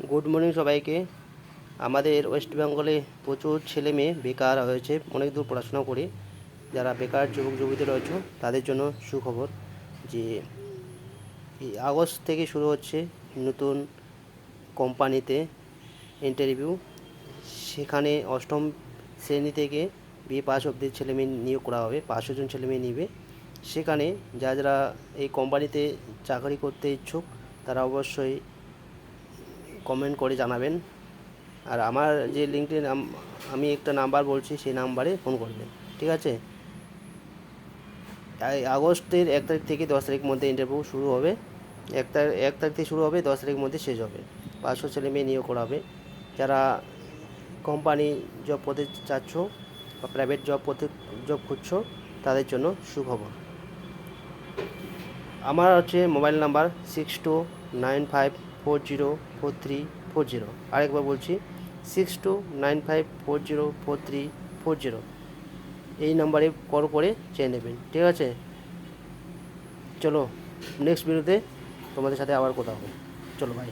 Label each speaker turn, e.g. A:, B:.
A: Good morning সবাইকে। আমাদের West বেঙ্গলে প্রচুর ছেলে মেয়ে বেকার হয়েছে অনেক দূর পড়াশোনা করে। যারা বেকার যুবক যুবতী রয়েছে তাদের জন্য সুখবর যে এই আগস্ট থেকে শুরু হচ্ছে নতুন কোম্পানিতে ইন্টারভিউ। সেখানে অষ্টম শ্রেণী থেকে বিএ পাস অবধি ছেলেমেয়ে নিয়োগ করা হবে, 500 জন ছেলেমেয়ে নিবে। সেখানে যারা এই কোম্পানিতে চাকরি করতে ইচ্ছুক তারা অবশ্যই কমেন্ট করে জানাবেন। আর আমার যে লিঙ্কটির আমি একটা নাম্বার বলছি, সেই নাম্বারে ফোন করবেন, ঠিক আছে? আগস্টের 1 তারিখ থেকে 10 তারিখ মধ্যে ইন্টারভিউ শুরু হবে। 1 তারিখ থেকে শুরু হবে, 10 তারিখের মধ্যে শেষ হবে। 500 ছেলে মেয়ে নিয়োগ করা হবে। যারা কোম্পানি জব পেতে চাচ্ছ বা প্রাইভেট জব খুঁজছো তাদের জন্য সুখবর। আমার হচ্ছে মোবাইল নাম্বার 6295404340। আরেকবার বলছি, 6295404340। এই নাম্বারে কল করে চেয়ে নেবেন, ঠিক আছে? চলো, নেক্সট ভিডিওতে তোমাদের সাথে আবার কথা হবে। চলো, বাই।